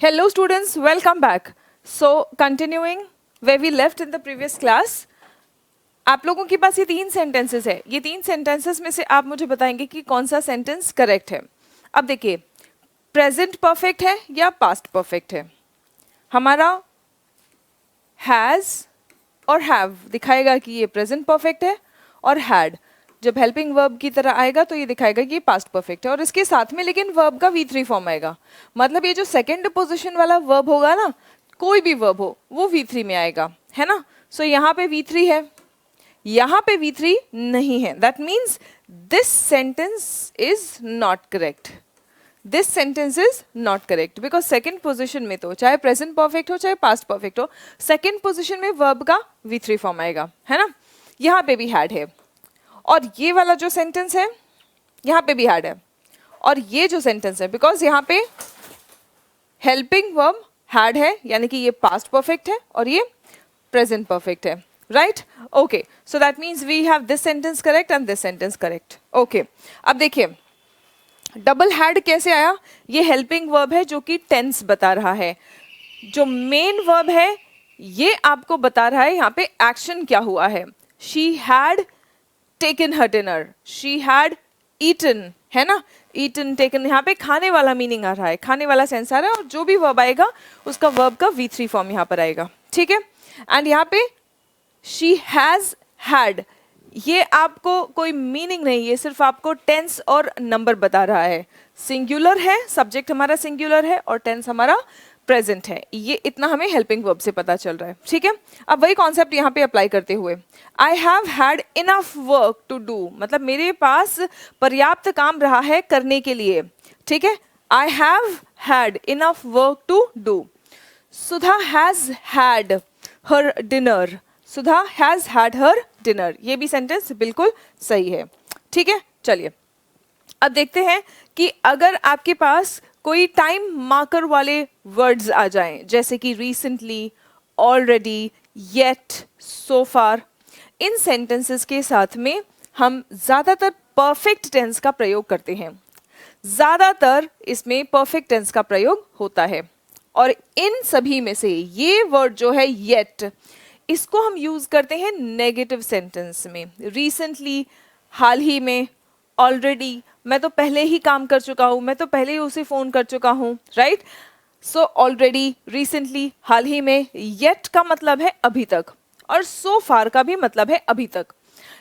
Hello students, welcome back. So continuing where we left in the previous class, आप लोगों के पास ये 3 sentences है. ये 3 सेंटेंसेस में से आप मुझे बताएंगे कि कौन सा सेंटेंस करेक्ट है. अब देखिए, प्रेजेंट परफेक्ट है या पास्ट परफेक्ट है. हमारा हैज और हैव दिखाएगा कि ये प्रेजेंट परफेक्ट है, और हैड जब हेल्पिंग वर्ब की तरह आएगा तो ये दिखाएगा कि ये पास्ट परफेक्ट है. और इसके साथ में लेकिन वर्ब का V3 फॉर्म आएगा. मतलब ये जो सेकंड पोजीशन वाला वर्ब होगा ना, कोई भी वर्ब हो वो V3 में आएगा, है ना. सो यहाँ पे V3 है, यहाँ पे V3 नहीं है. That means this sentence is not correct. This sentence is not correct because second position में तो चाहे प्रेजेंट परफेक्ट हो चाहे पास्ट परफेक्ट हो, सेकेंड पोजिशन में वर्ब का V3 फॉर्म आएगा, है ना. यहाँ पे भी हैड है, और ये वाला जो सेंटेंस है यहाँ पे भी हैड है, और ये जो सेंटेंस है बिकॉज यहाँ पे हेल्पिंग वर्ब हैड है, यानी कि ये पास्ट परफेक्ट है और ये प्रेजेंट परफेक्ट है. Right, okay. So that means we have this sentence correct and this sentence correct. Okay, अब देखिए डबल हैड कैसे आया. ये हेल्पिंग वर्ब है जो कि टेंस बता रहा है. जो मेन वर्ब है ये आपको बता रहा है यहाँ पे एक्शन क्या हुआ है. She had taken her dinner, she had eaten, है ना. ईटन, टेकन, यहाँ पे खाने वाला मीनिंग आ रहा है, खाने वाला सेंस आ रहा है, और जो भी वर्ब आएगा उसका वर्ब का V3 फॉर्म यहाँ पर आएगा. ठीक है. एंड यहाँ पे शी हैज हैड, ये आपको कोई मीनिंग नहीं, ये सिर्फ आपको टेंस और नंबर बता रहा है. सिंगुलर है, सब्जेक्ट हमारा सिंगुलर है और टेंस हमारा प्रेजेंट है. ये इतना हमें हेल्पिंग वर्ब से पता चल रहा है. ठीक है. अब वही कॉन्सेप्ट यहाँ पे अप्लाई करते हुए, I have had enough work to do, मतलब मेरे पास पर्याप्त काम रहा है करने के लिए. ठीक है. I have had enough work to do. Sudha has had her dinner, Sudha has had her dinner. ये भी सेंटेंस बिल्कुल सही है. ठीक है. चलिए अब देखते हैं कि अगर आपके पास कोई टाइम मार्कर वाले वर्ड्स आ जाएं, जैसे कि रिसेंटली, ऑलरेडी, येट, सो फार, इन सेंटेंसेस के साथ में हम ज़्यादातर परफेक्ट टेंस का प्रयोग करते हैं. ज़्यादातर इसमें परफेक्ट टेंस का प्रयोग होता है. और इन सभी में से ये वर्ड जो है येट, इसको हम यूज़ करते हैं नेगेटिव सेंटेंस में. रिसेंटली, हाल ही में, ऑलरेडी, मैं तो पहले ही काम कर चुका हूँ, मैं तो पहले ही उसे फ़ोन कर चुका हूँ. राइट. सो ऑलरेडी, रिसेंटली, हाल ही में. येट का मतलब है अभी तक, और सो फार का भी मतलब है अभी तक.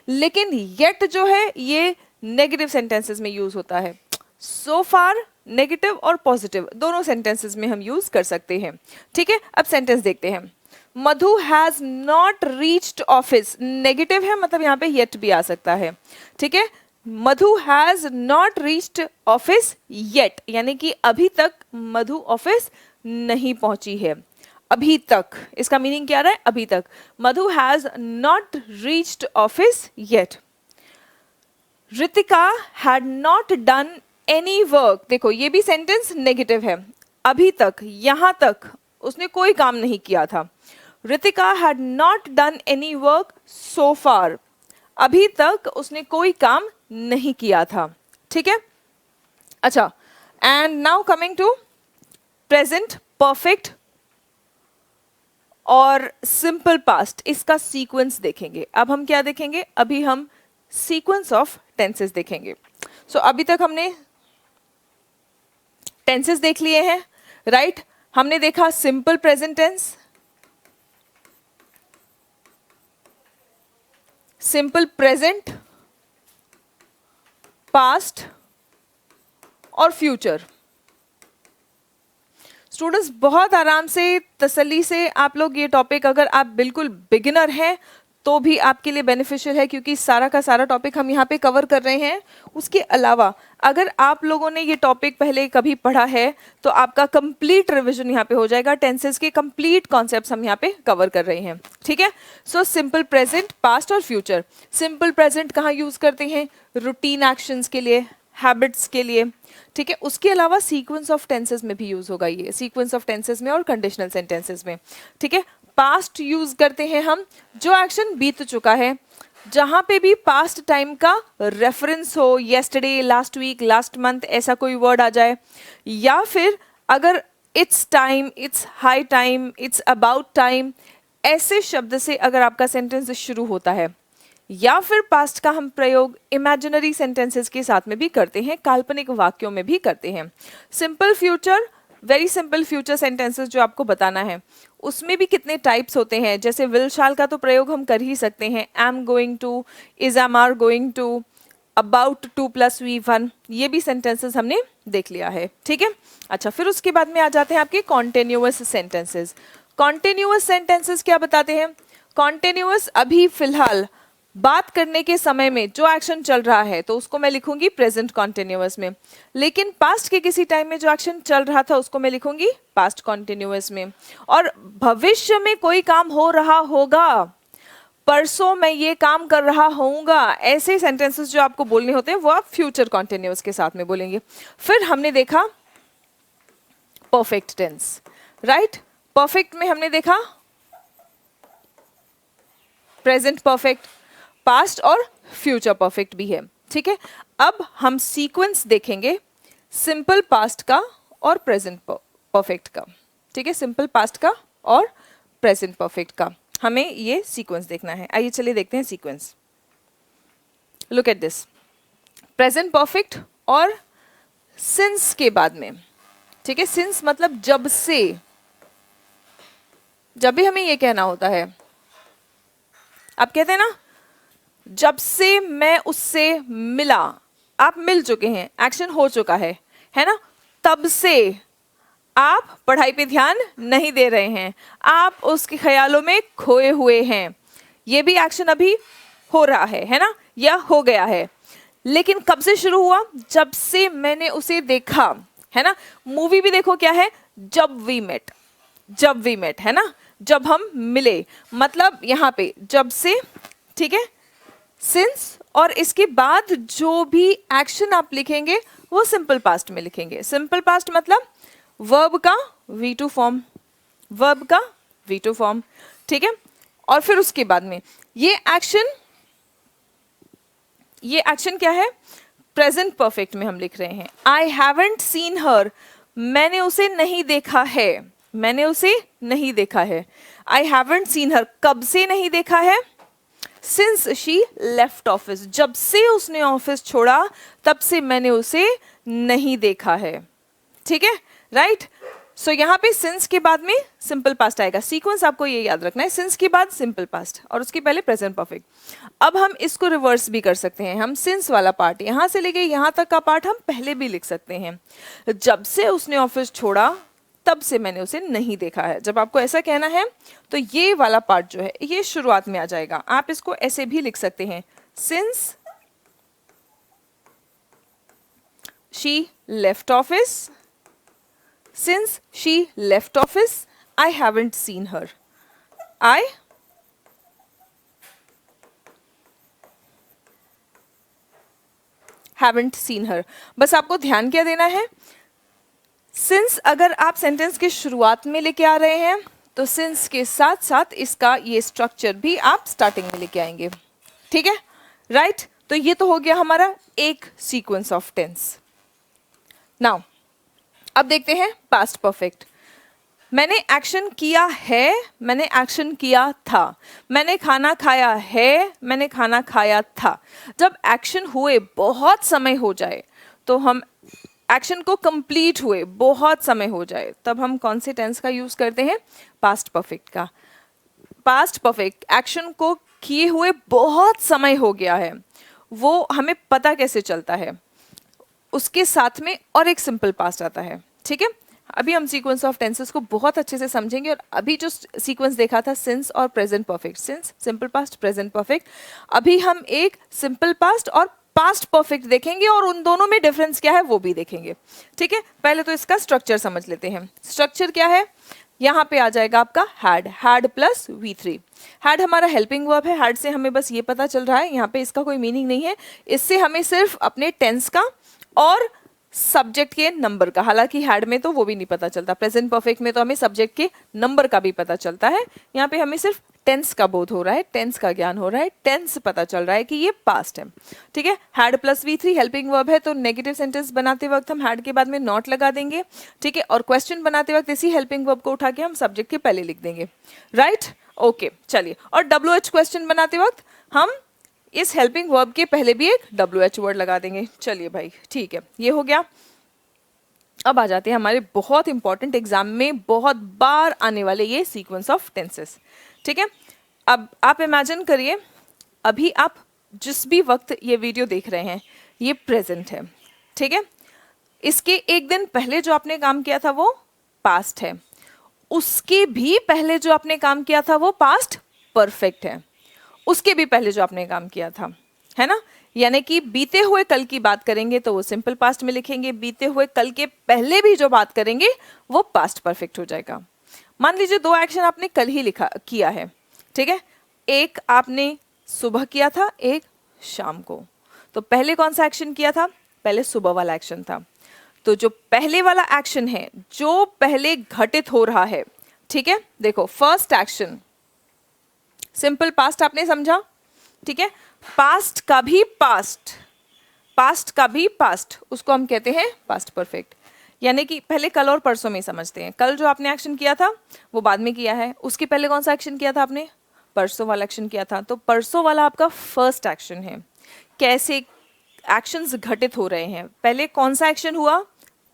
लेकिन येट जो है ये नेगेटिव सेंटेंसेस में यूज़ होता है. सो फार नेगेटिव और पॉजिटिव दोनों सेंटेंसेस में हम यूज़ कर सकते हैं. ठीक है. अब सेंटेंस देखते हैं. Madhu has not reached office, negative है, मतलब यहाँ पे येट भी आ सकता है. ठीक है. Madhu has not reached office yet, यानी कि अभी तक मधु ऑफिस नहीं पहुंची है. अभी तक, इसका मीनिंग क्या रहा है, अभी तक. Madhu has not reached office yet. Ritika had not done any work, देखो ये भी सेंटेंस नेगेटिव है. अभी तक, यहाँ तक उसने कोई काम नहीं किया था. Ritika had not done any work so far, अभी तक उसने कोई काम नहीं किया था. ठीक है. अच्छा, and now coming to present perfect और सिंपल पास्ट, इसका सीक्वेंस देखेंगे. अब हम क्या देखेंगे, अभी हम सीक्वेंस ऑफ टेंसेस देखेंगे. सो अभी तक हमने टेंसेस देख लिए हैं. राइट. हमने देखा simple present tense, simple present, past और फ्यूचर. स्टूडेंट्स बहुत आराम से, तसल्ली से आप लोग ये टॉपिक, अगर आप बिल्कुल बिगिनर हैं तो भी आपके लिए बेनिफिशियल है, क्योंकि सारा का सारा टॉपिक हम यहाँ पे कवर कर रहे हैं. उसके अलावा अगर आप लोगों ने ये टॉपिक पहले कभी पढ़ा है तो आपका कंप्लीट रिवीजन यहाँ पे हो जाएगा. टेंसेस के कंप्लीट कॉन्सेप्ट्स हम यहाँ पे कवर कर रहे हैं. ठीक है. सो सिंपल प्रेजेंट, पास्ट और फ्यूचर. सिंपल प्रेजेंट कहाँ यूज़ करते हैं, रूटीन एक्शंस के लिए, हैबिट्स के लिए. ठीक है. उसके अलावा सीक्वेंस ऑफ टेंसेस में भी यूज़ होगा ये, सीक्वेंस ऑफ टेंसेस में और कंडीशनल सेंटेंसेस में. ठीक है. पास्ट यूज करते हैं हम जो एक्शन बीत चुका है, जहां पे भी पास्ट टाइम का रेफरेंस हो, yesterday, last week, last month, ऐसा कोई वर्ड आ जाए, या फिर अगर it's time, it's high time, it's about time, ऐसे शब्द से अगर आपका सेंटेंस शुरू होता है, या फिर पास्ट का हम प्रयोग इमेजिनरी सेंटेंसेस के साथ में भी करते हैं, काल्पनिक वाक्यों में भी करते हैं। Simple future, very simple future sentences जो आपको बताना है, उसमें भी कितने टाइप्स होते हैं। जैसे विल शाल का तो प्रयोग हम कर ही सकते हैं, am going to, is am are going to, about to plus V one, ये भी सेंटेंसेस हमने देख लिया है, ठीक है। अच्छा, फिर उसके बाद में आ जाते हैं आपके कॉन्टिन्यूअस सेंटेंसेस। कॉन्टिन्यूअस सेंटेंसेस क्या बताते हैं? कॉन्टिन्यूअस, अभी फिलहाल बात करने के समय में जो एक्शन चल रहा है तो उसको मैं लिखूंगी प्रेजेंट कॉन्टिन्यूअस में, लेकिन पास्ट के किसी टाइम में जो एक्शन चल रहा था उसको मैं लिखूंगी पास्ट कॉन्टिन्यूअस में। और भविष्य में कोई काम हो रहा होगा, परसों मैं ये काम कर रहा होऊंगा, ऐसे सेंटेंसेस जो आपको बोलने होते हैं वो आप फ्यूचर कॉन्टिन्यूअस के साथ में बोलेंगे। फिर हमने देखा परफेक्ट टेंस, राइट। परफेक्ट में हमने देखा प्रेजेंट परफेक्ट, पास्ट और फ्यूचर परफेक्ट भी है, ठीक है। अब हम सीक्वेंस देखेंगे सिंपल पास्ट का और प्रेजेंट परफेक्ट का, ठीक है। सिंपल पास्ट का और प्रेजेंट परफेक्ट का हमें ये सीक्वेंस देखना है। आइए चलिए देखते हैं sequence. Look at this, present perfect और सिंस के बाद में, ठीक है। सिंस मतलब जब से, जब भी हमें ये कहना होता है, आप कहते हैं ना जब से मैं उससे मिला, आप मिल चुके हैं, एक्शन हो चुका है ना। तब से आप पढ़ाई पे ध्यान नहीं दे रहे हैं, आप उसके ख्यालों में खोए हुए हैं, ये भी एक्शन अभी हो रहा है ना, या हो गया है। लेकिन कब से शुरू हुआ? जब से मैंने उसे देखा, है ना। मूवी भी देखो क्या है, जब वी मेट, जब वी मेट, है ना, जब हम मिले, मतलब यहाँ पे जब से, ठीक है, सिंस, और इसके बाद जो भी एक्शन आप लिखेंगे वो सिंपल पास्ट में लिखेंगे। सिंपल पास्ट मतलब वर्ब का V2 फॉर्म, वर्ब का V2 फॉर्म, ठीक है। और फिर उसके बाद में ये एक्शन क्या है? प्रेजेंट परफेक्ट में हम लिख रहे हैं आई हैवंट सीन हर, मैंने उसे नहीं देखा है, मैंने उसे नहीं देखा है। आई हैवंट सीन हर, कब से नहीं देखा है? सिंस शी लेफ्ट ऑफिस, जब से उसने ऑफिस छोड़ा तब से मैंने उसे नहीं देखा है, ठीक है, राइट। सो यहाँ पे सिंस के बाद में सिंपल पास्ट आएगा। सीक्वेंस आपको ये याद रखना है, सिंस के बाद सिंपल पास्ट और उसके पहले प्रेजेंट परफेक्ट। अब हम इसको रिवर्स भी कर सकते हैं, हम सिंस वाला पार्ट यहाँ से लेके यहाँ तक का पार्ट हम पहले भी लिख सकते हैं। जब से उसने ऑफिस छोड़ा तब से मैंने उसे नहीं देखा है। जब आपको ऐसा कहना है तो ये वाला पार्ट जो है ये शुरुआत में आ जाएगा। आप इसको ऐसे भी लिख सकते हैं, since she left office, since she left office I haven't seen her, I haven't seen हर। बस आपको ध्यान क्या देना है, सिंस अगर आप सेंटेंस के शुरुआत में लेके आ रहे हैं तो सिंस के साथ साथ इसका ये स्ट्रक्चर भी आप स्टार्टिंग में लेके आएंगे, ठीक है, राइट। तो ये तो हो गया हमारा एक सीक्वेंस ऑफ टेंस। नाउ अब देखते हैं पास्ट परफेक्ट। मैंने एक्शन किया है, मैंने एक्शन किया था, मैंने खाना खाया है, मैंने खाना खाया था। जब एक्शन हुए बहुत समय हो जाए तो हम एक्शन को कंप्लीट हुए बहुत समय हो जाए तब हम कौन से टेंस का यूज करते हैं? पास्ट परफेक्ट का। पास्ट परफेक्ट एक्शन को किए हुए बहुत समय हो गया है, वो हमें पता कैसे चलता है? उसके साथ में और एक सिंपल पास्ट आता है, ठीक है। अभी हम सीक्वेंस ऑफ टेंसेस को बहुत अच्छे से समझेंगे और अभी जो सीक्वेंस देखा था सिंस और present perfect, since, simple past, present perfect, अभी हम एक सिंपल पास्ट और पास्ट परफेक्ट देखेंगे और उन दोनों में डिफरेंस क्या है वो भी देखेंगे, ठीक है। पहले तो इसका स्ट्रक्चर समझ लेते हैं। स्ट्रक्चर क्या है? यहाँ पे आ जाएगा आपका हैड प्लस V3। हैड हमारा हेल्पिंग वर्ब है, हैड से हमें बस ये पता चल रहा है, यहाँ पे इसका कोई मीनिंग नहीं है, इससे हमें सिर्फ अपने टेंस का और सब्जेक्ट के नंबर का, हालांकि हैड में तो वो भी नहीं पता चलता, प्रेजेंट परफेक्ट में तो हमें सब्जेक्ट के नंबर का भी पता चलता है, यहाँ पे हमें सिर्फ टेंस का बोध हो रहा है, टेंस का ज्ञान हो रहा है, टेंस पता चल रहा है कि ये पास्ट है। ठीक है, had plus V3 helping verb है, तो नेगेटिव सेंटेंस बनाते वक्त हम हैड के बाद में नॉट लगा देंगे। ठीक है, और क्वेश्चन बनाते वक्त इसी हेल्पिंग वर्ब को उठा के हम सब्जेक्ट के पहले लिख देंगे। राइट, ओके, चलिए। और WH क्वेश्चन बनाते वक्त हम इस हेल्पिंग वर्ब के पहले भी एक WH वर्ड लगा देंगे। चलिए भाई, ठीक है, ये हो गया। अब आ जाते हैं हमारे बहुत इंपॉर्टेंट एग्जाम में बहुत बार आने वाले ये सीक्वेंस ऑफ टेंसेस। ठीक है, अब आप इमेजिन करिए, अभी आप जिस भी वक्त ये वीडियो देख रहे हैं ये प्रेजेंट है। ठीक है, इसके एक दिन पहले जो आपने काम किया था वो पास्ट है, उसके भी पहले जो आपने काम किया था वो पास्ट परफेक्ट है, उसके भी पहले जो आपने काम किया था, है ना। यानी कि बीते हुए कल की बात करेंगे तो वो सिंपल पास्ट में लिखेंगे, बीते हुए कल के पहले भी जो बात करेंगे वो पास्ट परफेक्ट हो जाएगा। मान लीजिए 2 एक्शन आपने कल ही किया है। ठीक है, एक आपने सुबह किया था, एक शाम को। तो पहले कौन सा एक्शन किया था? पहले सुबह वाला एक्शन था। तो जो पहले वाला एक्शन है, जो पहले घटित हो रहा है, ठीक है, देखो फर्स्ट एक्शन सिंपल पास्ट आपने समझा। ठीक है, पास्ट का भी पास्ट, पास्ट का भी पास्ट, उसको हम कहते हैं पास्ट परफेक्ट। यानी कि पहले कल और परसों में समझते हैं। कल जो आपने एक्शन किया था वो बाद में किया है, उसके पहले कौन सा एक्शन किया था आपने? परसों वाला एक्शन किया था। तो परसों वाला आपका फर्स्ट एक्शन है। कैसे एक्शंस घटित हो रहे हैं, पहले कौन सा एक्शन हुआ?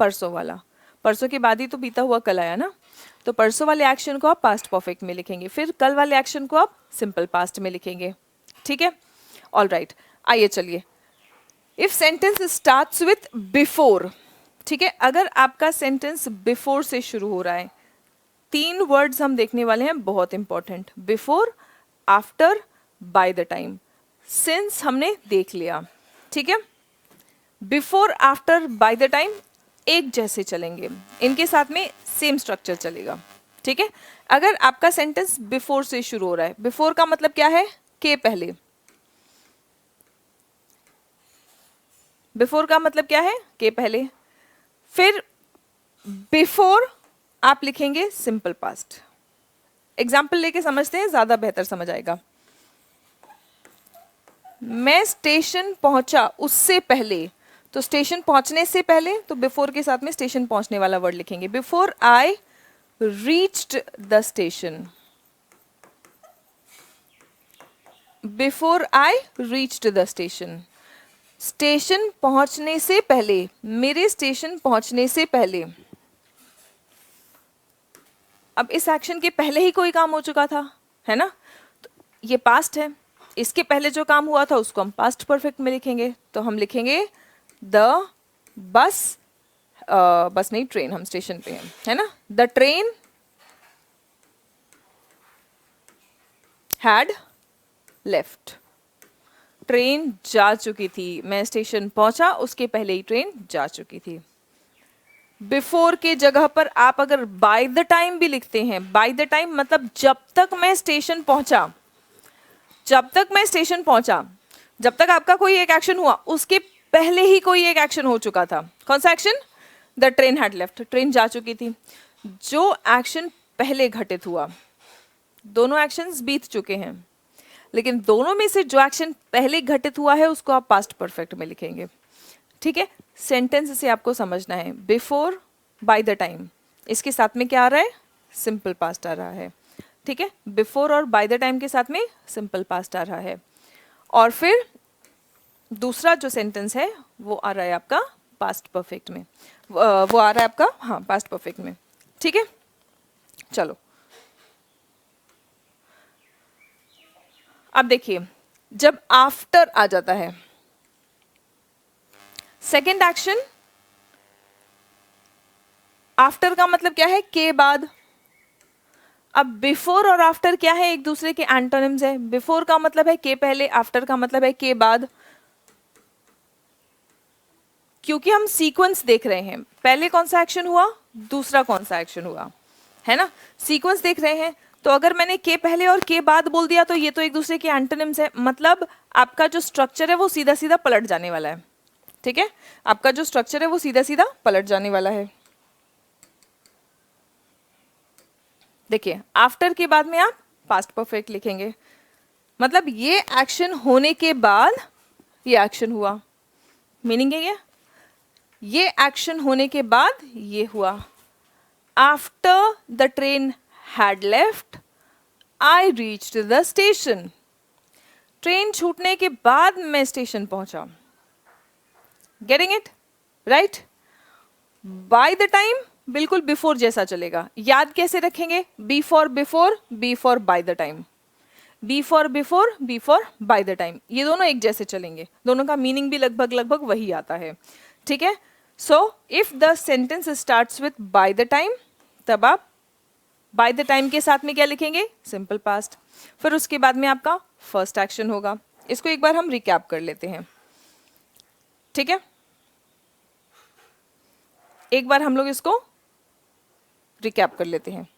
परसों वाला, परसों के बाद ही तो बीता हुआ कल आया ना। तो परसों वाले एक्शन को आप पास्ट परफेक्ट में लिखेंगे, फिर कल वाले एक्शन को आप सिंपल पास्ट में लिखेंगे। ठीक है, ऑल राइट, आइए चलिए। If sentence starts with before, ठीक है, अगर आपका सेंटेंस बिफोर से शुरू हो रहा है, 3 वर्ड्स हम देखने वाले हैं बहुत important, before, after, bye the time. Since हमने देख लिया। ठीक है, before, after, bye the time एक जैसे चलेंगे, इनके साथ में सेम स्ट्रक्चर चलेगा। ठीक है, अगर आपका सेंटेंस बिफोर से शुरू हो रहा है, बिफोर का मतलब क्या है? के पहले। बिफोर का मतलब क्या है? के पहले। फिर बिफोर आप लिखेंगे सिंपल पास्ट। एग्जाम्पल लेके समझते हैं, ज्यादा बेहतर समझ आएगा। मैं स्टेशन पहुंचा उससे पहले, तो स्टेशन पहुंचने से पहले, तो बिफोर के साथ में स्टेशन पहुंचने वाला वर्ड लिखेंगे। Before I reached the station, before I reached the station, station पहुंचने से पहले, मेरे स्टेशन पहुंचने से पहले। अब इस एक्शन के पहले ही कोई काम हो चुका था, है ना, तो ये पास्ट है। इसके पहले जो काम हुआ था उसको हम पास्ट परफेक्ट में लिखेंगे। तो हम लिखेंगे द बस, बस नहीं, ट्रेन, हम स्टेशन पे हैं, है ना। The train had left, train जा चुकी थी, मैं स्टेशन पहुंचा उसके पहले ही ट्रेन जा चुकी थी। बिफोर के जगह पर आप अगर बाय द टाइम भी लिखते हैं, बाय द टाइम मतलब जब तक मैं स्टेशन पहुंचा, जब तक मैं स्टेशन पहुंचा, जब तक आपका कोई एक एक्शन हुआ उसके पहले ही कोई एक एक्शन हो चुका था। कौन सा action? The train had left, train जा चुकी थी। जो एक्शन पहले घटित हुआ, दोनों एक्शंस बीत चुके हैं, लेकिन दोनों में से जो एक्शन पहले घटित हुआ है उसको आप पास्ट परफेक्ट में लिखेंगे। ठीक है, सेंटेंस से आपको समझना है। बिफोर, बाय द टाइम, इसके साथ में क्या आ रहा है? सिंपल पास्ट आ रहा है। ठीक है, बिफोर और बाय द टाइम के साथ में सिंपल पास्ट आ रहा है। और फिर दूसरा जो सेंटेंस है वो आ रहा है आपका पास्ट परफेक्ट में, वो आ रहा है आपका, हाँ, पास्ट परफेक्ट में। ठीक है, चलो अब देखिए, जब आफ्टर आ जाता है, सेकेंड एक्शन, आफ्टर का मतलब क्या है? के बाद। अब बिफोर और आफ्टर क्या है? एक दूसरे के एंटोनिम्स है। बिफोर का मतलब है के पहले, आफ्टर का मतलब है के बाद। क्योंकि हम सीक्वेंस देख रहे हैं, पहले कौन सा एक्शन हुआ, दूसरा कौन सा एक्शन हुआ, है ना, सीक्वेंस देख रहे हैं। तो अगर मैंने के पहले और के बाद बोल दिया तो ये तो एक दूसरे के एंटोनिम्स है, मतलब आपका जो स्ट्रक्चर है वो सीधा सीधा पलट जाने वाला है। ठीक है, आपका जो स्ट्रक्चर है वो सीधा सीधा पलट जाने वाला है। देखिए, आफ्टर के बाद में आप पास्ट परफेक्ट लिखेंगे। मतलब ये एक्शन होने के बाद ये एक्शन हुआ, मीनिंग है ये एक्शन होने के बाद ये हुआ। After the train had left I reached the station. Train छूटने के बाद मैं स्टेशन पहुंचा। Getting it right? By the time बिल्कुल बिफोर जैसा चलेगा। याद कैसे रखेंगे? B for before, B for by the time, B for before, B for by the time, ये दोनों एक जैसे चलेंगे, दोनों का मीनिंग भी लगभग लगभग वही आता है। ठीक है? So if the sentence starts with bye the time, तब आप बाय द टाइम के साथ में क्या लिखेंगे? Simple past. फिर उसके बाद में आपका फर्स्ट एक्शन होगा। इसको एक बार हम रिकैप कर लेते हैं। ठीक है, एक बार हम लोग इसको रिकैप कर लेते हैं।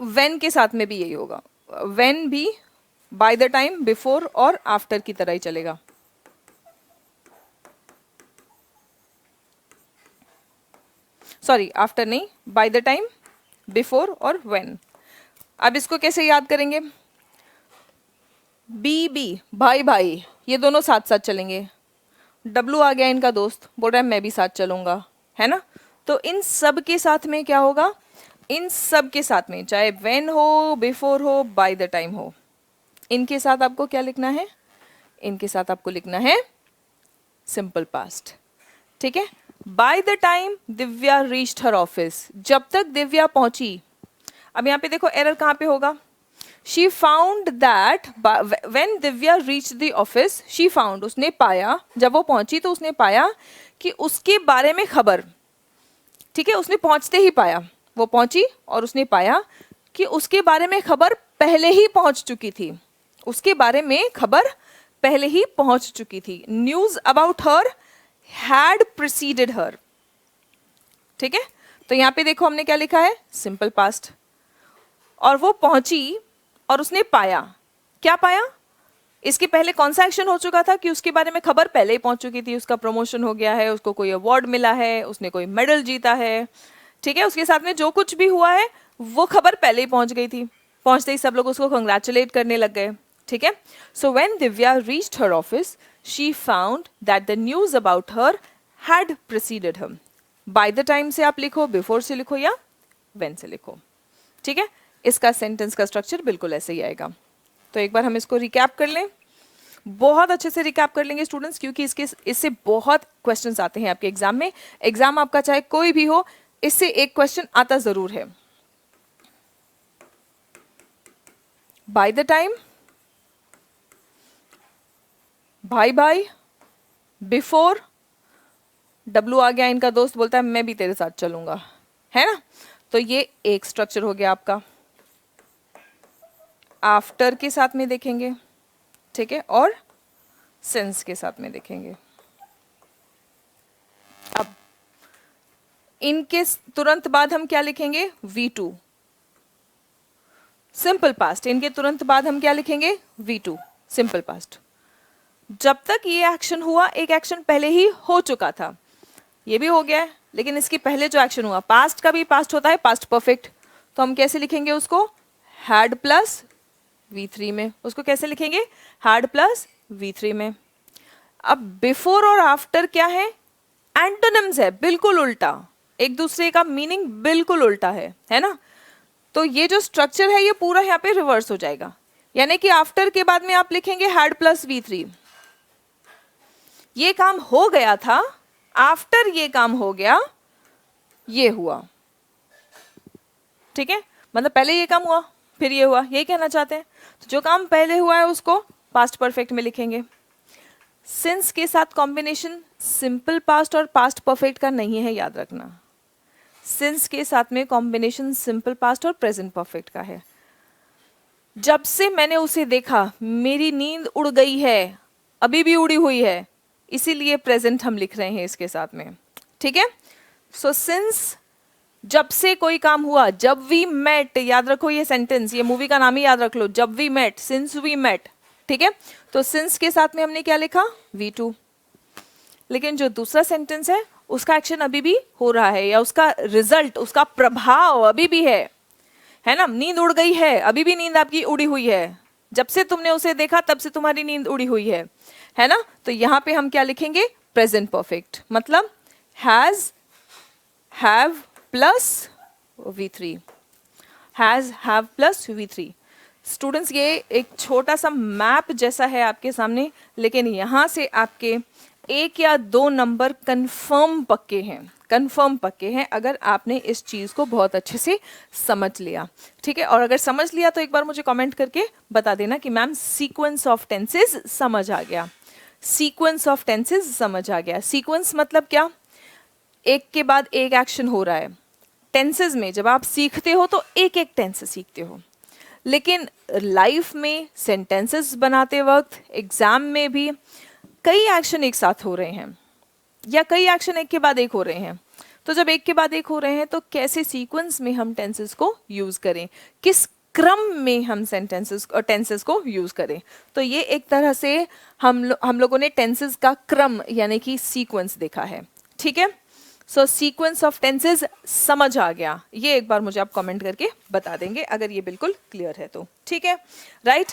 व्हेन के साथ में भी यही होगा। व्हेन भी बाय द टाइम, बिफोर और आफ्टर की तरह ही चलेगा। सॉरी, आफ्टर नहीं, बाय द टाइम, बिफोर और व्हेन। अब इसको कैसे याद करेंगे? बी बी, भाई भाई, ये दोनों साथ साथ चलेंगे। डब्लू आ गया इनका दोस्त, बोल रहा है मैं भी साथ चलूंगा, है ना? तो इन सब के साथ में क्या होगा? इन सब के साथ में, चाहे व्हेन हो, बिफोर हो, बाय द टाइम हो, इनके साथ आपको क्या लिखना है? इनके साथ आपको लिखना है सिंपल पास्ट। ठीक है? Bye the time Divya reached her office, जब तक दिव्या पहुंची। अब यहाँ पे देखो एरर कहाँ पे होगा? She found that when Divya reach the office, she found, उसने पाया, जब वो पहुंची तो उसने पाया कि उसके बारे में खबर, ठीक है, उसने पहुंचते ही पाया, वो पहुंची और उसने पाया कि उसके बारे में खबर पहले ही पहुंच चुकी थी, उसके बारे में खबर पहले ही पहुंच चुकी थी। News about her had preceded her. ठीक है? तो यहां पे देखो हमने क्या लिखा है? Simple past. और वो पहुंची और उसने पाया, क्या पाया? इसके पहले कौन सा एक्शन हो चुका था कि उसके बारे में खबर पहले ही पहुंच चुकी थी, उसका प्रमोशन हो गया है, उसको कोई अवार्ड मिला है, उसने कोई मेडल जीता है। ठीक है? उसके साथ में जो कुछ भी हुआ है वो खबर पहले ही पहुंच गई थी, पहुंचते ही सब लोग उसको कंग्रेचुलेट करने लग गए। ठीक है? So when Divya reached her office she found that the news about her had preceded her. Bye the time से आप लिखो, बिफोर से लिखो या व्हेन से लिखो। ठीक है? इसका सेंटेंस का स्ट्रक्चर बिल्कुल ऐसे ही आएगा। तो एक बार हम इसको रिकैप कर लें, बहुत अच्छे से रिकैप कर लेंगे स्टूडेंट्स, क्योंकि इससे बहुत क्वेश्चंस आते हैं आपके एग्जाम में। एग्जाम आपका चाहे कोई भी हो, इससे एक क्वेश्चन आता जरूर है। बाय द टाइम, भाई भाई, बिफोर, डब्लू आ गया इनका दोस्त, बोलता है मैं भी तेरे साथ चलूंगा, है ना? तो ये एक स्ट्रक्चर हो गया आपका। आफ्टर के साथ में देखेंगे, ठीक है, और सिंस के साथ में देखेंगे। अब इनके तुरंत बाद हम क्या लिखेंगे? V2, simple past. इनके तुरंत बाद हम क्या लिखेंगे? V2, simple past. जब तक ये एक्शन हुआ, एक एक्शन पहले ही हो चुका था, ये भी हो गया है, लेकिन इसके पहले जो एक्शन हुआ, पास्ट का भी पास्ट होता है पास्ट परफेक्ट, तो हम कैसे लिखेंगे उसको? हैड प्लस V3 में। उसको कैसे लिखेंगे? हैड प्लस V3 में। अब बिफोर और आफ्टर क्या है? एंटोनिम्स है, बिल्कुल उल्टा, एक दूसरे का मीनिंग बिल्कुल उल्टा है ना? तो ये जो स्ट्रक्चर है ये पूरा यहाँ पे रिवर्स हो जाएगा, यानी कि आफ्टर के बाद में आप लिखेंगे हैड प्लस V3। ये काम हो गया था, आफ्टर ये काम हो गया, ये हुआ। ठीक है? मतलब पहले ये काम हुआ फिर ये हुआ, ये कहना चाहते हैं। तो जो काम पहले हुआ है उसको पास्ट परफेक्ट में लिखेंगे। सिंस के साथ कॉम्बिनेशन सिंपल पास्ट और पास्ट परफेक्ट का नहीं है, याद रखना। सिंस के साथ में कॉम्बिनेशन सिंपल पास्ट और प्रेजेंट परफेक्ट का है। जब से मैंने उसे देखा मेरी नींद उड़ गई है, अभी भी उड़ी हुई है, इसीलिए प्रेजेंट हम लिख रहे हैं इसके साथ में। ठीक है? सो सिंस, जब से कोई काम हुआ, जब वी मेट, याद रखो ये सेंटेंस, ये मूवी का नाम ही याद रख लो, जब we met, since we met. ठीक है? तो सिंस के साथ में हमने क्या लिखा? V2। लेकिन जो दूसरा सेंटेंस है उसका एक्शन अभी भी हो रहा है, या उसका रिजल्ट, उसका प्रभाव अभी भी है। है ना, नींद उड़ गई है, अभी भी नींद आपकी उड़ी हुई है, जब से तुमने उसे देखा तब से तुम्हारी नींद उड़ी हुई है ना। तो यहाँ पे हम क्या लिखेंगे, प्रेजेंट परफेक्ट, मतलब has, have plus V3, has, have plus V3। Students ये एक छोटा सा मैप जैसा है आपके सामने, लेकिन यहाँ से आपके 1 या 2 नंबर कंफर्म पक्के हैं, कंफर्म पक्के हैं अगर आपने इस चीज़ को बहुत अच्छे से समझ लिया, ठीक है। और अगर समझ लिया तो एक बार मुझे कमेंट करके बता देना कि मैम सीक्वेंस ऑफ टेंसेस समझ आ गया, सीक्वेंस ऑफ टेंसेस समझ आ गया। सीक्वेंस मतलब क्या, एक के बाद एक एक्शन हो रहा है। टेंसेस में जब आप सीखते हो तो एक एक टेंस सीखते हो, लेकिन लाइफ में सेंटेंसेस बनाते वक्त, एग्जाम में भी कई एक्शन एक साथ हो रहे हैं या कई एक्शन एक के बाद एक हो रहे हैं। तो जब एक के बाद एक हो रहे हैं तो कैसे सीक्वेंस में हम टेंसेस को यूज करें, किस क्रम में हम सेंटेंसेस और टेंसेस को यूज करें। तो ये एक तरह से हम लोगों ने टेंसेस का क्रम यानी कि सीक्वेंस देखा है, ठीक है। सो सीक्वेंस ऑफ टेंसेस समझ आ गया, ये एक बार मुझे आप कमेंट करके बता देंगे अगर ये बिल्कुल क्लियर है तो, ठीक है, राइट।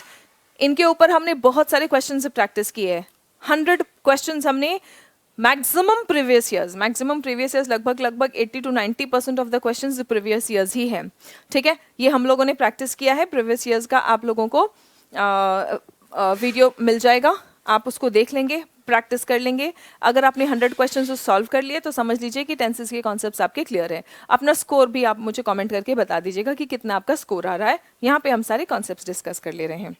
इनके ऊपर हमने बहुत सारे क्वेश्चन से प्रैक्टिस की है, 100 क्वेश्चन हमने, मैक्सिमम प्रीवियस ईयर्स लगभग 80 to 90% of the questions previous years ही हैं, ठीक है। ये हम लोगों ने प्रैक्टिस किया है, प्रीवियस ईयर्स का आप लोगों को वीडियो मिल जाएगा, आप उसको देख लेंगे, प्रैक्टिस कर लेंगे। अगर आपने 100 क्वेश्चंस को सॉल्व कर लिए तो समझ लीजिए कि टेंसेस के कॉन्सेप्ट्स आपके क्लियर है। अपना स्कोर भी आप मुझे कमेंट करके बता दीजिएगा कि कितना आपका स्कोर आ रहा है। यहाँ पे हम सारे कॉन्सेप्ट्स डिस्कस कर ले रहे हैं,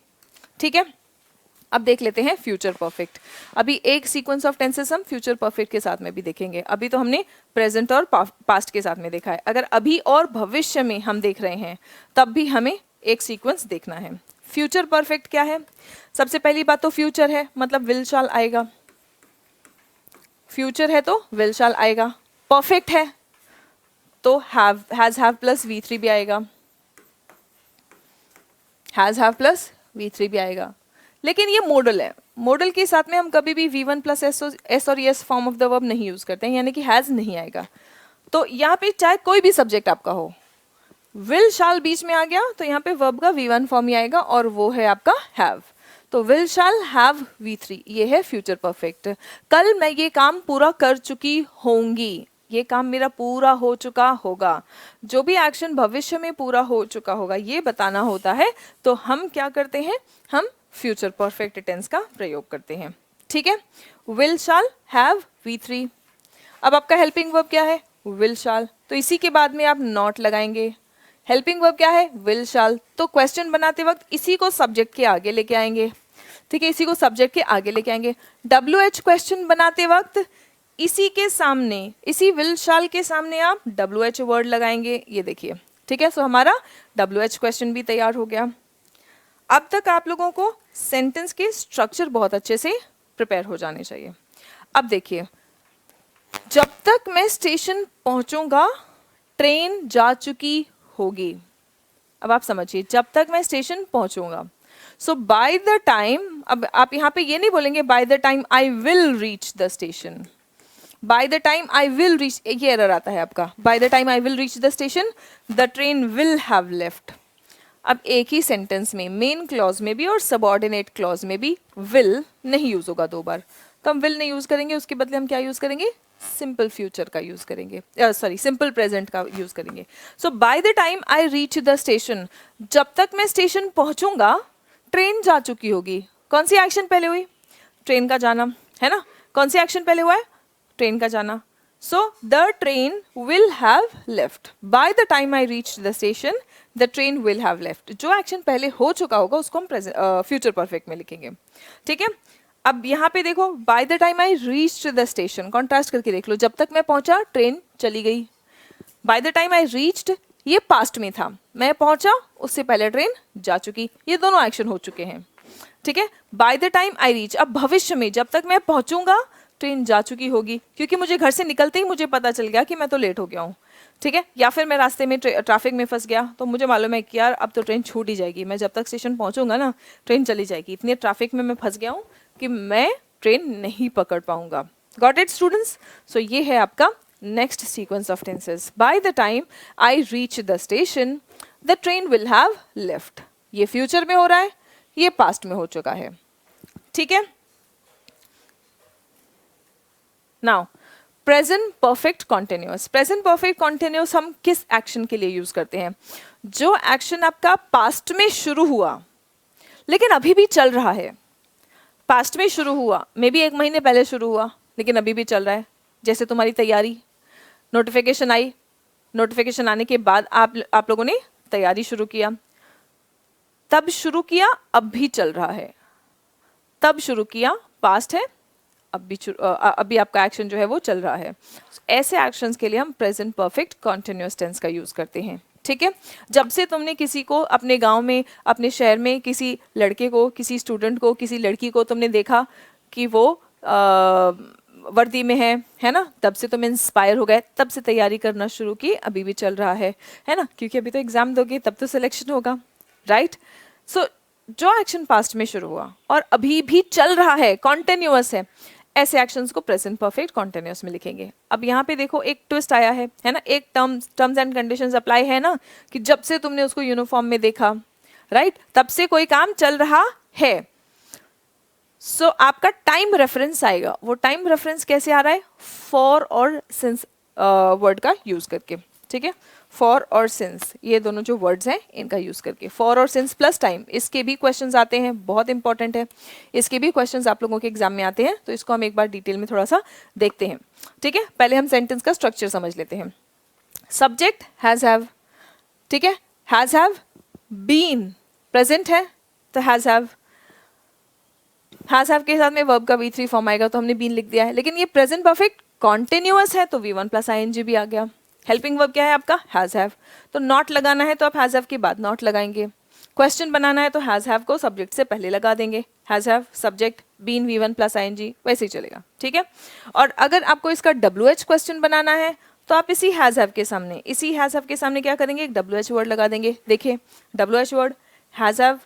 ठीक है। अब देख लेते हैं फ्यूचर परफेक्ट। अभी एक सीक्वेंस ऑफ टेंसेस हम फ्यूचर परफेक्ट के साथ में भी देखेंगे। अभी तो हमने प्रेजेंट और पास्ट के साथ में देखा है, अगर अभी और भविष्य में हम देख रहे हैं तब भी हमें एक सीक्वेंस देखना है। फ्यूचर परफेक्ट क्या है, सबसे पहली बात तो फ्यूचर है, मतलब विल शाल आएगा, फ्यूचर है तो विल शाल आएगा। परफेक्ट है तो have, has, have plus V3 भी आएगा, हैज, हैव प्लस V3 भी आएगा। लेकिन ये मॉडल है, मॉडल के साथ में हम कभी भी V1 प्लस एस और S form of the verb नहीं यूज करते हैं, यानी कि हैज नहीं आएगा। तो यहाँ पे चाहे कोई भी सब्जेक्ट आपका हो, विल शाल बीच में आ गया तो यहाँ पे वर्ब का V1 फॉर्म ही आएगा और वो है आपका हैव। तो विल शाल हैव V3, ये है फ्यूचर परफेक्ट। कल मैं ये काम पूरा कर चुकी होंगी, ये काम मेरा पूरा हो चुका होगा। जो भी एक्शन भविष्य में पूरा हो चुका होगा ये बताना होता है, तो हम क्या करते हैं, हम फ्यूचर परफेक्ट टेंस का प्रयोग करते हैं, ठीक है। Will shall have V3। अब आपका हेल्पिंग वर्ब क्या है, विल शाल, तो इसी के बाद में आप नॉट लगाएंगे। हेल्पिंग वर्ब क्या है, विल शाल, तो क्वेश्चन बनाते वक्त इसी को सब्जेक्ट के आगे लेके आएंगे, ठीक है, इसी को सब्जेक्ट के आगे लेके आएंगे। WH क्वेश्चन बनाते वक्त इसी के सामने, इसी विल शाल के सामने आप WH वर्ड लगाएंगे, ये देखिए, ठीक है। सो हमारा WH क्वेश्चन भी तैयार हो गया। अब तक आप लोगों को सेंटेंस के स्ट्रक्चर बहुत अच्छे से प्रिपेयर हो जाने चाहिए। अब देखिए, जब तक मैं स्टेशन पहुंचूंगा ट्रेन जा चुकी होगी। अब आप समझिए, जब तक मैं स्टेशन पहुंचूंगा, सो बाय द टाइम, अब आप यहाँ पे ये नहीं बोलेंगे by the time I will reach the station, by the time I will reach, ये एरर आता है आपका, by the time I will reach the station the train will have left. अब एक ही सेंटेंस में मेन क्लॉज में भी और सबऑर्डिनेट क्लॉज में भी विल नहीं यूज होगा 2 बार, तो हम विल नहीं यूज करेंगे, उसके बदले हम क्या यूज करेंगे, सिंपल फ्यूचर का यूज करेंगे, सॉरी सिंपल प्रेजेंट का यूज करेंगे। So by the time I reach the station, जब तक मैं स्टेशन पहुंचूंगा ट्रेन जा चुकी होगी। कौन सी एक्शन पहले हुई, ट्रेन का जाना, है ना, कौन सी एक्शन पहले हुआ है, ट्रेन का जाना। So the train will have left, bye the time I reach the station the train will have left. जो एक्शन पहले हो चुका होगा उसको हम फ्यूचर परफेक्ट में लिखेंगे, ठीक है। अब यहाँ पे देखो, bye the time I reached the station, contrast करके देख लो, जब तक मैं पहुंचा ट्रेन चली गई। Bye the time I reached, ये पास्ट में था, मैं पहुंचा उससे पहले ट्रेन जा चुकी, ये दोनों एक्शन हो चुके हैं, ठीक है। Bye the time I reach, अब भविष्य में जब तक मैं पहुंचूंगा ट्रेन जा चुकी होगी, क्योंकि मुझे घर से निकलते ही मुझे पता चल गया कि मैं तो लेट हो गया हूँ, ठीक है। या फिर मैं रास्ते में ट्रैफिक में फंस गया, तो मुझे मालूम है कि यार अब तो ट्रेन छूट ही जाएगी, मैं जब तक स्टेशन पहुंचूंगा ना ट्रेन चली जाएगी, इतने ट्रैफिक में मैं फंस गया हूँ कि मैं ट्रेन नहीं पकड़ पाऊंगा। Got it students? सो ये है आपका next sequence of tenses. Bye the time I reach the station the train will have left. ये फ्यूचर में हो रहा है, ये पास्ट में हो चुका है। ठीक है, now present perfect continuous. Present perfect continuous हम किस एक्शन के लिए यूज करते हैं? जो एक्शन आपका पास्ट में शुरू हुआ लेकिन अभी भी चल रहा है। पास्ट में शुरू हुआ, मे बी 1 महीने पहले शुरू हुआ लेकिन अभी भी चल रहा है। जैसे तुम्हारी तैयारी, नोटिफिकेशन आई, नोटिफिकेशन आने के बाद आप लोगों ने तैयारी शुरू किया, तब शुरू किया, अब भी चल रहा है। तब शुरू किया, पास्ट है, अभी आपका एक्शन जो है वो चल रहा है। ऐसे एक्शंस के लिए हम प्रेजेंट परफेक्ट कॉन्टिन्यूअस टेंस का यूज करते हैं। ठीक है, जब से तुमने किसी को अपने गांव में, अपने शहर में किसी लड़के को, किसी स्टूडेंट को, किसी लड़की को तुमने देखा कि वो वर्दी में है ना, तब से तुम इंस्पायर हो गए, तब से तैयारी करना शुरू की, अभी भी चल रहा है ना, क्योंकि अभी तो एग्जाम दोगे तब तो सिलेक्शन होगा, राइट। सो जो एक्शन पास्ट में शुरू हुआ और अभी भी चल रहा है, कॉन्टिन्यूअस है, ऐसे एक्शंस को प्रेजेंट परफेक्ट कॉन्टिन्यूअस में लिखेंगे। अब यहाँ पे देखो एक ट्विस्ट आया है ना, एक टर्म्स एंड कंडीशंस अप्लाई है ना, कि जब से तुमने उसको यूनिफॉर्म में देखा, राइट, तब से कोई काम चल रहा है। सो आपका टाइम रेफरेंस आएगा। वो टाइम रेफरेंस कैसे आ रहा है? फॉर और सिंस वर्ड का यूज करके। ठीक है, फॉर और सिंस, ये दोनों जो वर्ड्स हैं इनका यूज करके, फॉर और सिंस प्लस टाइम। इसके भी क्वेश्चंस आते हैं, बहुत इंपॉर्टेंट है, इसके भी क्वेश्चंस आप लोगों के एग्जाम में आते हैं, तो इसको हम एक बार डिटेल में थोड़ा सा देखते हैं। ठीक है, पहले हम सेंटेंस का स्ट्रक्चर समझ लेते हैं। सब्जेक्ट हैज हैव, ठीक है, हैज हैव, बीन प्रेजेंट है तो हैज हैव के साथ में वर्ब का V3 फॉर्म आएगा, तो हमने बीन लिख दिया है। लेकिन ये प्रेजेंट परफेक्ट कॉन्टिन्यूअस है तो V1 प्लस ING भी आ गया। हेल्पिंग वर्ब क्या है आपका? हैज हैव, तो नॉट लगाना है तो आप हैज हैव के बाद नॉट लगाएंगे। क्वेश्चन बनाना है तो हैज हैव को सब्जेक्ट से पहले लगा देंगे, has have subject been V1 plus ING, वैसे ही चलेगा। ठीक है, और अगर आपको इसका WH क्वेश्चन बनाना है तो आप इसी हैज हैव के सामने क्या करेंगे? एक WH वर्ड लगा देंगे। देखिए WH word, has have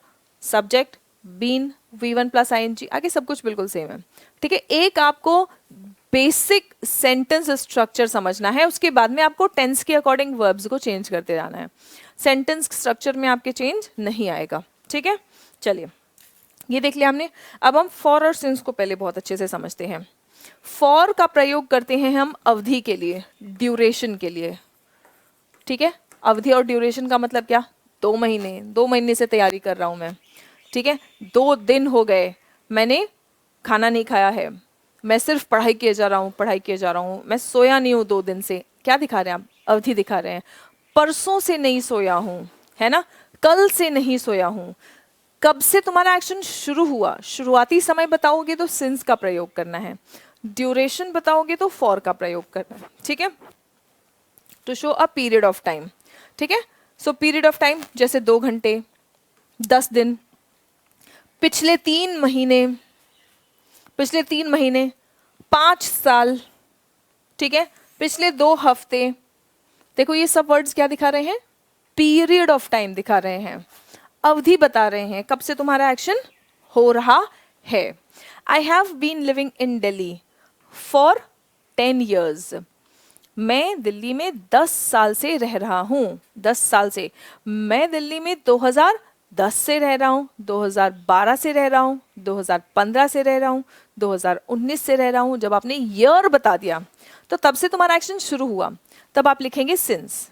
subject been V1 plus ING, आगे सब कुछ बिल्कुल सेम है। ठीक है, एक आपको बेसिक सेंटेंस स्ट्रक्चर समझना है, उसके बाद में आपको टेंस के अकॉर्डिंग वर्ब्स को चेंज करते जाना है। सेंटेंस स्ट्रक्चर में आपके चेंज नहीं आएगा। ठीक है, चलिए ये देख लिया हमने। अब हम फॉर और सिंस को पहले बहुत अच्छे से समझते हैं। फॉर का प्रयोग करते हैं हम अवधि के लिए, ड्यूरेशन के लिए। ठीक है, अवधि और ड्यूरेशन का मतलब क्या? 2 महीने, 2 महीने से तैयारी कर रहा हूं मैं। ठीक है, 2 दिन हो गए मैंने खाना नहीं खाया है, मैं सिर्फ पढ़ाई किए जा रहा हूँ, मैं सोया नहीं हूँ 2 दिन से। क्या दिखा रहे हैं आप? अवधि दिखा रहे हैं। परसों से नहीं सोया हूँ, है ना, कल से नहीं सोया हूँ। कब से तुम्हारा एक्शन शुरू हुआ, शुरुआती समय बताओगे तो सिंस का प्रयोग करना है, ड्यूरेशन बताओगे तो फॉर का प्रयोग करना है। ठीक है, to show a period of time. ठीक है, सो पीरियड ऑफ टाइम जैसे 2 घंटे, 10 दिन, पिछले 3 महीने, 5 साल। ठीक है, पिछले 2 हफ्ते। देखो ये सब वर्ड्स क्या दिखा रहे हैं? पीरियड ऑफ टाइम दिखा रहे हैं, अवधि बता रहे हैं कब से तुम्हारा एक्शन हो रहा है। I have been living in Delhi for 10 years। मैं दिल्ली में 10 साल से रह रहा हूँ। 10 साल से, मैं दिल्ली में 2010 से रह रहा हूँ, 2012 से रह रहा हूँ, 2015 से रह रहा हूँ, 2019 से रह रहा हूँ। जब आपने ईयर बता दिया तो तब से तुम्हारा एक्शन शुरू हुआ, तब आप लिखेंगे सिंस।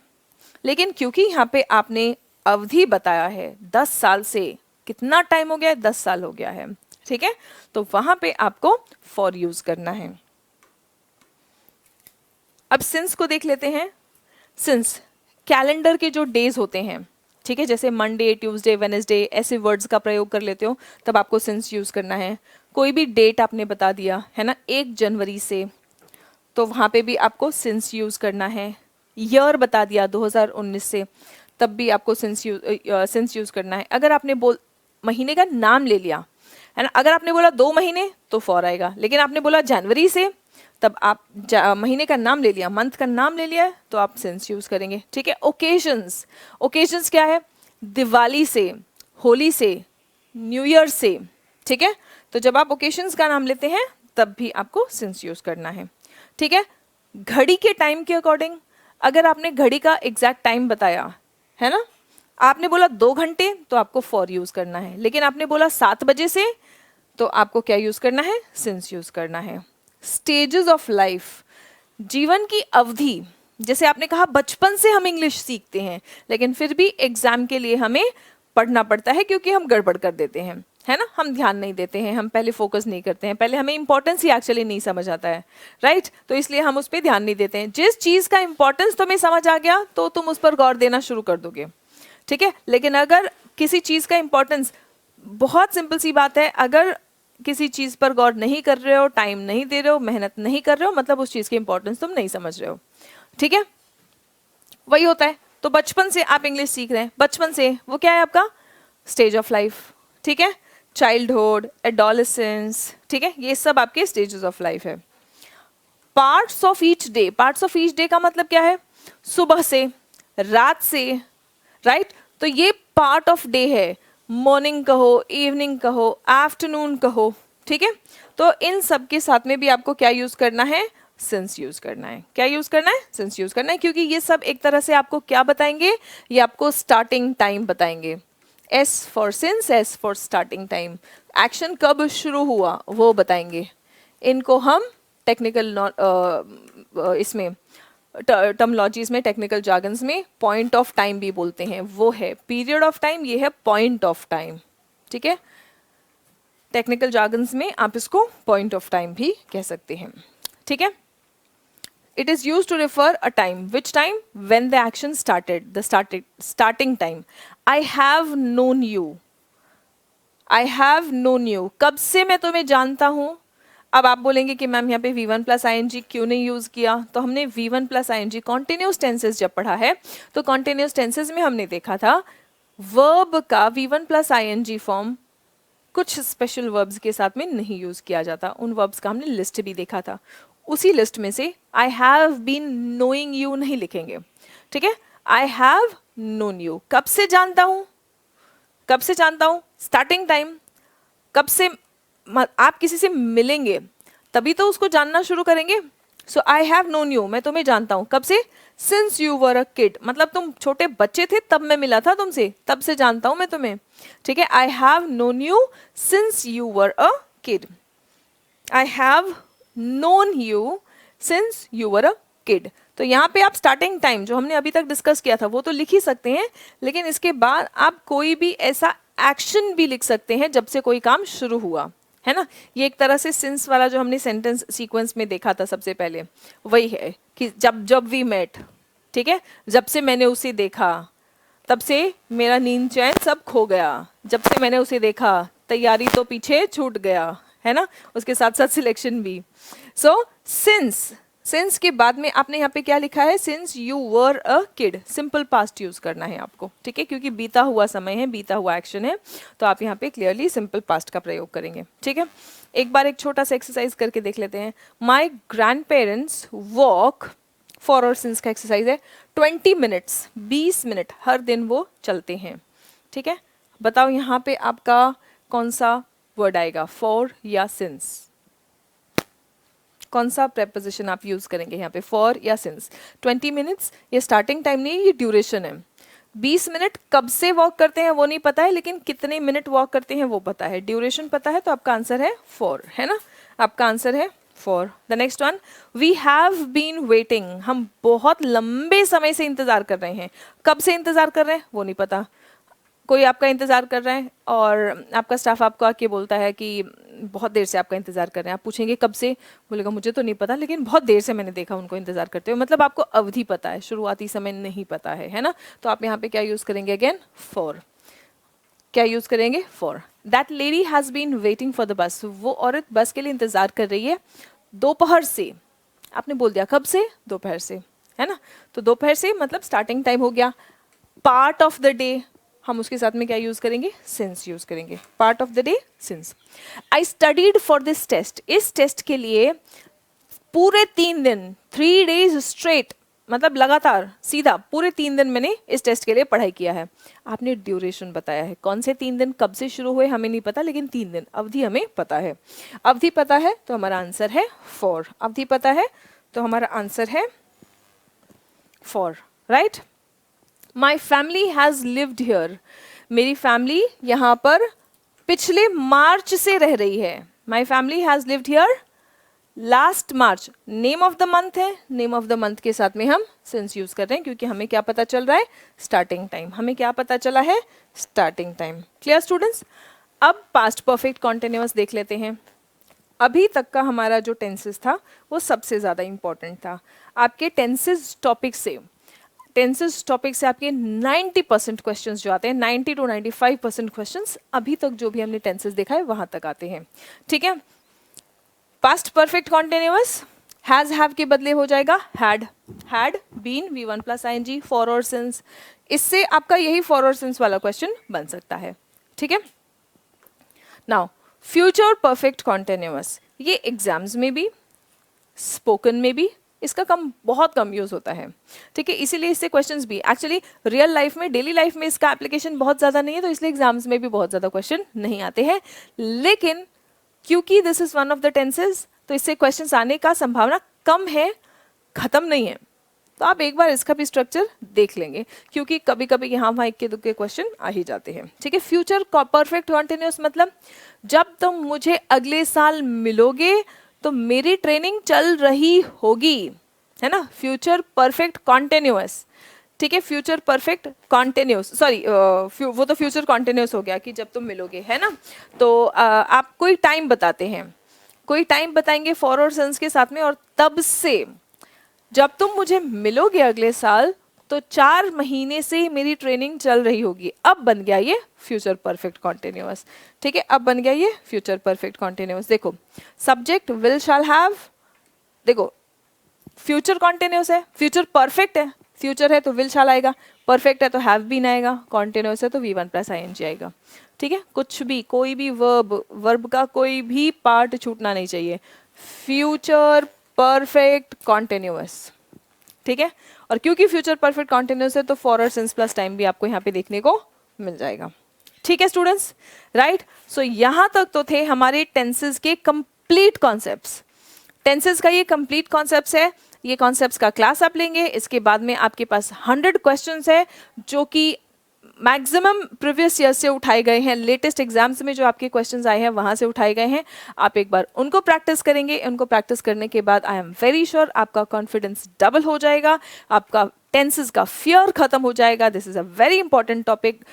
लेकिन क्योंकि यहाँ पे आपने अवधि बताया है 10 साल से, कितना टाइम हो गया है? 10 साल हो गया है। ठीक है, तो वहां पे आपको फॉर यूज करना है। अब सिंस को देख लेते हैं। सिंस कैलेंडर के जो डेज होते हैं, ठीक है, जैसे मंडे, ट्यूसडे, वेडनेसडे, ऐसे वर्ड्स का प्रयोग कर लेते हो, तब आपको सिंस यूज करना है। कोई भी डेट आपने बता दिया है ना, 1 जनवरी से, तो वहां पे भी आपको सिंस यूज करना है। ईयर बता दिया 2019 से, तब भी आपको सिंस यूज करना है। अगर आपने महीने का नाम ले लिया है ना, अगर आपने बोला 2 महीने तो फॉर आएगा, लेकिन आपने बोला जनवरी से, तब आप महीने का नाम ले लिया, मंथ का नाम ले लिया, तो आप सिंस यूज करेंगे। ठीक है, ओकेजन्स, ओकेजन्स क्या है? दिवाली से, होली से, न्यू ईयर से। ठीक है, तो जब आप ओकेजन्स का नाम लेते हैं तब भी आपको सिंस यूज करना है। ठीक है, घड़ी के टाइम के अकॉर्डिंग, अगर आपने घड़ी का एग्जैक्ट टाइम बताया है ना, आपने बोला 2 घंटे तो आपको फॉर यूज करना है, लेकिन आपने बोला 7 बजे से तो आपको क्या यूज करना है, सिंस यूज करना है। स्टेजेस ऑफ लाइफ, जीवन की अवधि, जैसे आपने कहा बचपन से हम इंग्लिश सीखते हैं, लेकिन फिर भी एग्जाम के लिए हमें पढ़ना पड़ता है क्योंकि हम गड़बड़ कर देते हैं, है ना, हम ध्यान नहीं देते हैं, हम पहले फोकस नहीं करते हैं, पहले हमें इंपॉर्टेंस ही एक्चुअली नहीं समझ आता है, राइट। तो इसलिए हम उस पर ध्यान नहीं देते हैं। जिस चीज़ का इंपॉर्टेंस तुम्हें समझ आ गया तो तुम उस पर गौर देना शुरू कर दोगे, ठीक है। लेकिन अगर किसी चीज़ का इंपॉर्टेंस, बहुत सिंपल सी बात है, अगर किसी चीज़ पर गौर नहीं कर रहे हो, टाइम नहीं दे रहे हो, मेहनत नहीं कर रहे हो, मतलब उस चीज़ की इंपॉर्टेंस तुम नहीं समझ रहे हो, ठीक है। वही होता है। तो बचपन से आप इंग्लिश सीख रहे हैं, बचपन से वो क्या है आपका स्टेज ऑफ लाइफ, ठीक है, चाइल्डहुड, एडोलेसेंस, ठीक है, ये सब आपके स्टेजेस ऑफ लाइफ है। Parts of each day, parts of each day का मतलब क्या है, सुबह से, रात से, राइट। तो ये पार्ट ऑफ डे है, मॉर्निंग कहो, इवनिंग कहो, आफ्टरनून कहो, ठीक है। तो इन सब के साथ में भी आपको क्या यूज करना है, सिंस यूज करना है। क्या यूज करना है, सिंस यूज करना है, क्योंकि ये सब एक तरह से आपको क्या बताएंगे, ये आपको स्टार्टिंग टाइम बताएंगे। S for since, S for starting time, action कब शुरू हुआ वो बताएंगे। इनको हम टेक्निकल इसमें टर्मोलॉजीज में, टेक्निकल जार्गन्स में पॉइंट ऑफ टाइम भी बोलते हैं। वो है पीरियड ऑफ टाइम, ये है पॉइंट ऑफ टाइम, ठीक है। टेक्निकल जार्गन्स में आप इसको पॉइंट ऑफ टाइम भी कह सकते हैं, ठीक है। It is used to refer a time. Which time? When the action started. The starting time. I have known you. I have known you. कब से मैं तुम्हें जानता हूँ। अब आप बोलेंगे कि मैम यहाँ पे V1 प्लस ING क्यों नहीं यूज़ किया। तो हमने V1 plus ING continuous tenses जब पढ़ा है, तो कॉन्टिन्यूस टेंसेस में हमने देखा था वर्ब का V1 प्लस ING फॉर्म कुछ स्पेशल वर्ब्स के साथ में नहीं यूज़ किया जाता। उन वर्ब्स का हमने लिस्ट भी देखा था। उसी लिस्ट में से I have been knowing you नहीं लिखेंगे, ठीक है। आई हैव नोन यू, कब से जानता हूँ, कब से जानता हूँ, स्टार्टिंग टाइम। कब से आप किसी से मिलेंगे तभी तो उसको जानना शुरू करेंगे। सो आई हैव नोन यू, मैं तुम्हें जानता हूँ, कब से, since you were a kid, मतलब तुम छोटे बच्चे थे तब मैं मिला था तुमसे, तब से जानता हूँ मैं तुम्हें, ठीक है। I have known you since you were a kid. I have known you since you were a kid. तो यहाँ पे आप स्टार्टिंग टाइम जो हमने अभी तक डिस्कस किया था वो तो लिख ही सकते हैं, लेकिन इसके बाद आप कोई भी ऐसा एक्शन भी लिख सकते हैं जब से कोई काम शुरू हुआ, है ना। ये एक तरह से सिंस वाला जो हमने सेंटेंस सीक्वेंस में देखा था सबसे पहले, वही है कि जब वी मेट, ठीक है, जब से मैंने उसे देखा तब से मेरा नींद चैन सब खो गया, जब से मैंने उसे देखा तैयारी तो पीछे छूट गया, है ना, उसके साथ साथ सिलेक्शन भी। सो सिंस के बाद में आपने यहाँ पे क्या लिखा है, since you were a kid, simple past use करना है आपको, ठीक है, क्योंकि बीता हुआ समय है, बीता हुआ एक्शन है, तो आप यहाँ पे क्लियरली सिंपल पास्ट का प्रयोग करेंगे, ठीक है। एक बार एक छोटा सा एक्सरसाइज करके देख लेते हैं। My grand parents walk, for और सिंस का एक्सरसाइज है, 20 मिनट्स, 20 मिनट हर दिन वो चलते हैं, ठीक है। बताओ यहाँ पे आपका कौन सा वर्ड आएगा, फॉर या सिंस, कौन सा प्रेपोजिशन आप यूज करेंगे यहाँ पे, फॉर या सिंस। 20 मिनट्स ये स्टार्टिंग टाइम नहीं है, ये ड्यूरेशन है। 20 मिनट कब से वॉक करते हैं वो नहीं पता है, लेकिन कितने मिनट वॉक करते हैं वो पता है, ड्यूरेशन पता है, तो आपका आंसर है फॉर, है ना, आपका आंसर है for. The next one, we have been waiting, हम बहुत लंबे समय से इंतजार कर रहे हैं। कब से इंतजार कर रहे हैं वो नहीं पता, कोई आपका इंतजार कर रहा है और आपका स्टाफ आपको आके बोलता है कि बहुत देर से आपका इंतजार कर रहे हैं। आप पूछेंगे कब से, बोलेगा मुझे तो नहीं पता, लेकिन बहुत देर से मैंने देखा उनको इंतजार करते हुए, मतलब आपको अवधि पता है, शुरुआती समय नहीं पता है ना। तो आप यहाँ पे क्या यूज करेंगे, अगेन फॉर, क्या यूज करेंगे, for. That lady has been waiting for the bus, वो औरत बस के लिए इंतजार कर रही है दोपहर से। आपने बोल दिया कब से, दोपहर से, है ना, तो दोपहर से मतलब स्टार्टिंग टाइम हो गया। पार्ट ऑफ द डे, हम उसके साथ में क्या यूज करेंगे, सिंस यूज करेंगे, part of the day, since. I studied for this test, इस टेस्ट के लिए पूरे 3 दिन, 3 days स्ट्रेट, मतलब लगातार सीधा पूरे 3 दिन मैंने इस टेस्ट के लिए पढ़ाई किया है। आपने ड्यूरेशन बताया है, कौन से 3 दिन, कब से शुरू हुए हमें नहीं पता, लेकिन 3 दिन अवधि हमें पता है। अवधि पता है तो हमारा आंसर है फॉर, अवधि पता है तो हमारा आंसर है for, right. My family has lived here, मेरी फैमिली यहाँ पर पिछले मार्च से रह रही है। My family has lived here last March, name of the month है, नेम ऑफ द मंथ के साथ में हम सिंस यूज कर रहे हैं क्योंकि हमें क्या पता चल रहा है, स्टार्टिंग टाइम। हमें क्या पता चला है, स्टार्टिंग टाइम। Clear students? अब पास्ट परफेक्ट कॉन्टिन्यूअस देख लेते हैं। अभी तक का हमारा जो टेंसेस था वो सबसे ज़्यादा इंपॉर्टेंट था। आपके टेंसेस टॉपिक से आपके 90% क्वेश्चंस जो आते हैं, 90 to 95% क्वेश्चंस अभी तक जो भी हमने टेंसेस देखा है वहां तक आते हैं। ठीक है, past perfect continuous has have के बदले हो जाएगा had, had been V1 plus ING, for और सिंस। इससे आपका यही फॉर और सिंस वाला क्वेश्चन बन सकता है। ठीक है, नाउ फ्यूचर परफेक्ट कॉन्टिन्यूअस, ये एग्जाम्स में भी स्पोकन में भी इसका बहुत कम यूज होता है। ठीक है, इसीलिए इससे क्वेश्चंस भी एक्चुअली रियल लाइफ में, डेली लाइफ में इसका एप्लीकेशन बहुत ज़्यादा नहीं है, तो इसलिए एग्जाम्स में भी बहुत ज़्यादा क्वेश्चन नहीं आते हैं। लेकिन क्योंकि this is one of the tenses, तो इससे क्वेश्चंस आने का संभावना कम है, खत्म नहीं है। तो आप एक बार इसका भी स्ट्रक्चर देख लेंगे क्योंकि कभी कभी यहाँ वहाँ इक्के दुक्के क्वेश्चन आ ही जाते हैं। ठीक है, फ्यूचर परफेक्ट कॉन्टिन्यूअस मतलब जब तुम मुझे अगले साल मिलोगे तो मेरी ट्रेनिंग चल रही होगी, है ना, फ्यूचर परफेक्ट कॉन्टिन्यूअस। ठीक है, फ्यूचर परफेक्ट कॉन्टिन्यूस, सॉरी वो तो फ्यूचर कॉन्टिन्यूस हो गया कि जब तुम मिलोगे, है ना। तो आप कोई टाइम बताते हैं, कोई टाइम बताएंगे फॉर और सिंस के साथ में, और तब से जब तुम मुझे मिलोगे अगले साल तो 4 महीने से मेरी ट्रेनिंग चल रही होगी। अब बन गया ये फ्यूचर परफेक्ट कॉन्टिन्यूअस। ठीक है, अब बन गया ये फ्यूचर परफेक्ट कॉन्टिन्यूअस। देखो सब्जेक्ट विल शैल हैव, देखो फ्यूचर कॉन्टिन्यूअस है, फ्यूचर परफेक्ट है, फ्यूचर है तो विल शैल आएगा, परफेक्ट है तो हैव बीन आएगा, कॉन्टिन्यूअस है तो V1 प्लस ING आएगा। ठीक है, कुछ भी, कोई भी वर्ब का कोई भी पार्ट छूटना नहीं चाहिए। Future perfect continuous. ठीक है, और क्योंकि फ्यूचर परफेक्ट कॉन्टिन्यूअस है तो फॉर और सिंस प्लस टाइम भी आपको यहाँ पे देखने को मिल जाएगा। ठीक है स्टूडेंट्स, राइट। सो यहाँ तक तो थे हमारे टेंसेस के कंप्लीट कॉन्सेप्ट्स। टेंसेस का ये कंप्लीट कॉन्सेप्ट्स है, ये कॉन्सेप्ट्स का क्लास आप लेंगे। इसके बाद में आपके पास 100 क्वेश्चंस है जो कि मैक्सिमम प्रीवियस ईयर से उठाए गए हैं, लेटेस्ट एग्जाम्स में जो आपके क्वेश्चंस आए हैं वहां से उठाए गए हैं। आप एक बार उनको प्रैक्टिस करेंगे, उनको प्रैक्टिस करने के बाद आई एम वेरी श्योर आपका कॉन्फिडेंस डबल हो जाएगा, आपका टेंसेस का फियर खत्म हो जाएगा। This is a very important topic,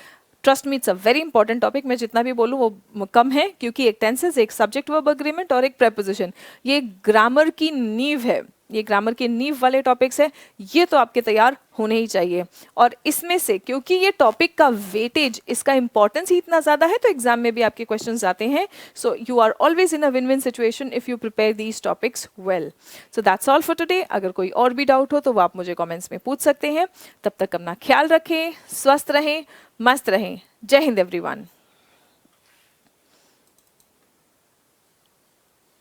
trust me, it's a very important topic. मैं जितना भी बोलूँ वो कम है क्योंकि एक टेंसेस, एक सब्जेक्ट वर्ब अग्रीमेंट और एक प्रेपोजिशन, ये ग्रामर की नींव है, ये ग्रामर के नींव वाले टॉपिक्स है, ये तो आपके तैयार होने ही चाहिए। और इसमें से क्योंकि ये टॉपिक का वेटेज, इसका इंपॉर्टेंस ही इतना ज़्यादा है तो एग्जाम में भी आपके क्वेश्चंस आते हैं। So you are always in a win win situation if you prepare these topics well. So that's all for today. अगर कोई और भी डाउट हो तो वो आप मुझे कॉमेंट्स में पूछ सकते हैं। तब तक अपना ख्याल रखें, स्वस्थ रहें, मस्त रहें। जय हिंद एवरीवन।